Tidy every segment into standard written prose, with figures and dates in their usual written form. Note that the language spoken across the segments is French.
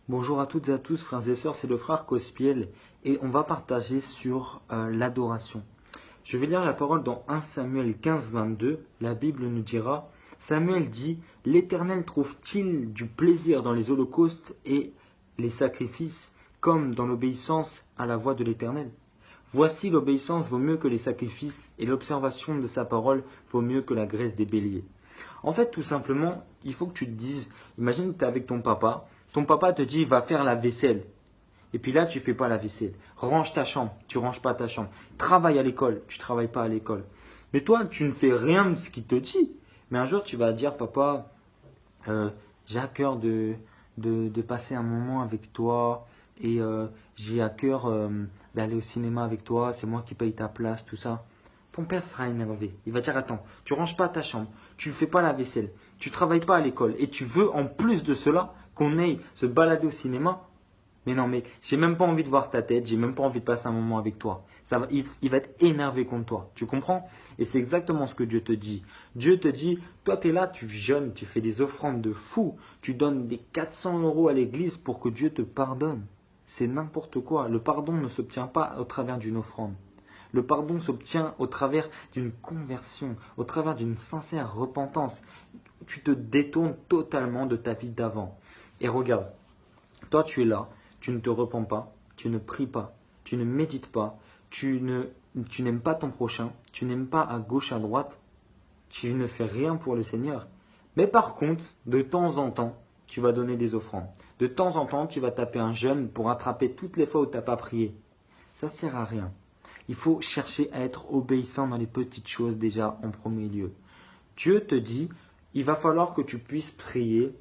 Bonjour à toutes et à tous, frères et sœurs, c'est le frère Cospiel et on va partager sur l'adoration. Je vais lire la parole dans 1 Samuel 15, 22. La Bible nous dira, Samuel dit, l'Éternel trouve-t-il du plaisir dans les holocaustes et les sacrifices, comme dans l'obéissance à la voix de l'Éternel? Voici l'obéissance vaut mieux que les sacrifices et l'observation de sa parole vaut mieux que la graisse des béliers. En fait, tout simplement, il faut que tu te dises, imagine que tu es avec ton papa te dit va faire la vaisselle. Et puis là, tu fais pas la vaisselle. Range ta chambre, tu ranges pas ta chambre. Travaille à l'école, tu travailles pas à l'école. Mais toi, tu ne fais rien de ce qu'il te dit. Mais un jour, tu vas dire, papa, j'ai à cœur de passer un moment avec toi et j'ai à cœur d'aller au cinéma avec toi, c'est moi qui paye ta place, tout ça. Ton père sera énervé. Il va dire, attends, tu ranges pas ta chambre, tu fais pas la vaisselle, tu travailles pas à l'école et tu veux en plus de cela qu'on aille se balader au cinéma. Mais non, mais j'ai même pas envie de voir ta tête, j'ai même pas envie de passer un moment avec toi. Il va être énervé contre toi, tu comprends? Et c'est exactement ce que Dieu te dit. Dieu te dit, toi tu es là, tu jeûnes, tu fais des offrandes de fou, tu donnes des 400 euros à l'église pour que Dieu te pardonne. C'est n'importe quoi. Le pardon ne s'obtient pas au travers d'une offrande. Le pardon s'obtient au travers d'une conversion, au travers d'une sincère repentance. Tu te détournes totalement de ta vie d'avant. Et regarde, toi tu es là, tu ne te repens pas, tu ne pries pas, tu ne médites pas, tu n'aimes pas ton prochain, tu n'aimes pas à gauche, à droite, tu ne fais rien pour le Seigneur. Mais par contre, de temps en temps, tu vas donner des offrandes. De temps en temps, tu vas taper un jeûne pour attraper toutes les fois où tu n'as pas prié. Ça ne sert à rien. Il faut chercher à être obéissant dans les petites choses déjà en premier lieu. Dieu te dit, il va falloir que tu puisses prier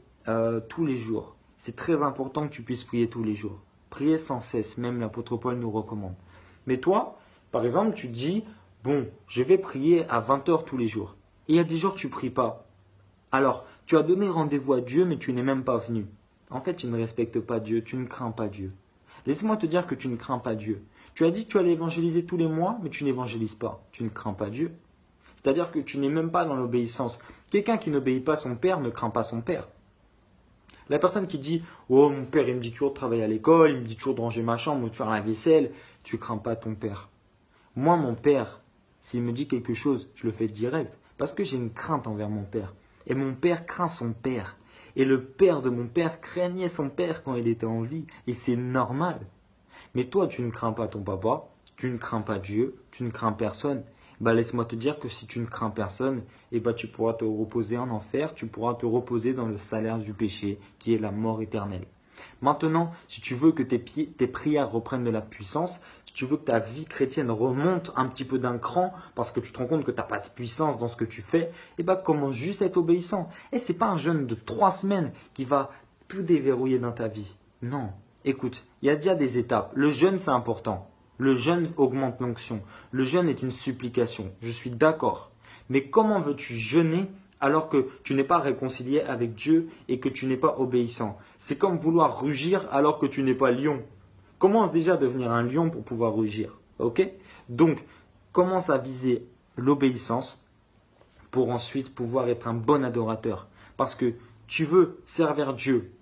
tous les jours. C'est très important que tu puisses prier tous les jours. Prier sans cesse, même l'apôtre Paul nous recommande. Mais toi, par exemple, tu dis, bon, je vais prier à 20 heures tous les jours. Et il y a des jours tu ne pries pas. Alors, tu as donné rendez-vous à Dieu, mais tu n'es même pas venu. En fait, tu ne respectes pas Dieu, tu ne crains pas Dieu. Laisse-moi te dire que tu ne crains pas Dieu. Tu as dit que tu allais évangéliser tous les mois, mais tu n'évangélises pas. Tu ne crains pas Dieu. C'est-à-dire que tu n'es même pas dans l'obéissance. Quelqu'un qui n'obéit pas à son père ne craint pas son père. La personne qui dit oh mon père il me dit toujours de travailler à l'école, il me dit toujours de ranger ma chambre ou de faire la vaisselle, tu crains pas ton père. Moi mon père, s'il me dit quelque chose, je le fais direct parce que j'ai une crainte envers mon père. Et mon père craint son père. Et le père de mon père craignait son père quand il était en vie. Et c'est normal. Mais toi, tu ne crains pas ton papa, tu ne crains pas Dieu, tu ne crains personne. Bah, laisse-moi te dire que si tu ne crains personne, tu pourras te reposer en enfer, tu pourras te reposer dans le salaire du péché, qui est la mort éternelle. Maintenant, si tu veux que tes prières reprennent de la puissance, si tu veux que ta vie chrétienne remonte un petit peu d'un cran, parce que tu te rends compte que tu n'as pas de puissance dans ce que tu fais, commence juste à être obéissant. Et ce n'est pas un jeûne de 3 semaines qui va tout déverrouiller dans ta vie. Non. Écoute, il y a déjà des étapes. Le jeûne, c'est important. Le jeûne augmente l'onction. Le jeûne est une supplication. Je suis d'accord. Mais comment veux-tu jeûner alors que tu n'es pas réconcilié avec Dieu et que tu n'es pas obéissant? C'est comme vouloir rugir alors que tu n'es pas lion. Commence déjà à devenir un lion pour pouvoir rugir. Ok? Donc, commence à viser l'obéissance pour ensuite pouvoir être un bon adorateur. Parce que tu veux servir Dieu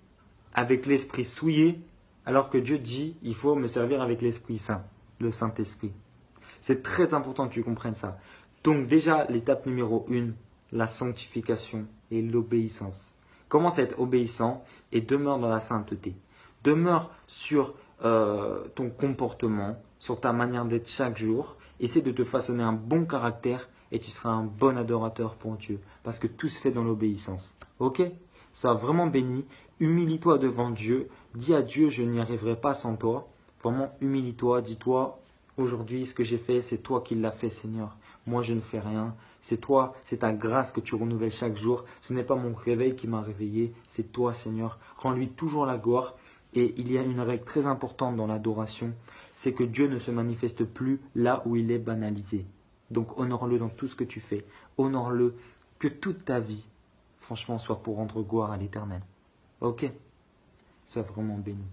avec l'esprit souillé, alors que Dieu dit, il faut me servir avec l'Esprit Saint, le Saint-Esprit. C'est très important que tu comprennes ça. Donc déjà, l'étape numéro 1, la sanctification et l'obéissance. Commence à être obéissant et demeure dans la sainteté. Demeure sur ton comportement, sur ta manière d'être chaque jour. Essaie de te façonner un bon caractère et tu seras un bon adorateur pour Dieu. Parce que tout se fait dans l'obéissance. Ok? Sois vraiment béni. Humilie-toi devant Dieu. Dis à Dieu, je n'y arriverai pas sans toi. Vraiment, humilie-toi. Dis-toi, aujourd'hui, ce que j'ai fait, c'est toi qui l'as fait, Seigneur. Moi, je ne fais rien. C'est toi, c'est ta grâce que tu renouvelles chaque jour. Ce n'est pas mon réveil qui m'a réveillé. C'est toi, Seigneur. Rends-lui toujours la gloire. Et il y a une règle très importante dans l'adoration. C'est que Dieu ne se manifeste plus là où il est banalisé. Donc, honore-le dans tout ce que tu fais. Honore-le. Que toute ta vie, franchement, soit pour rendre gloire à l'Éternel. Ok? Sois vraiment béni.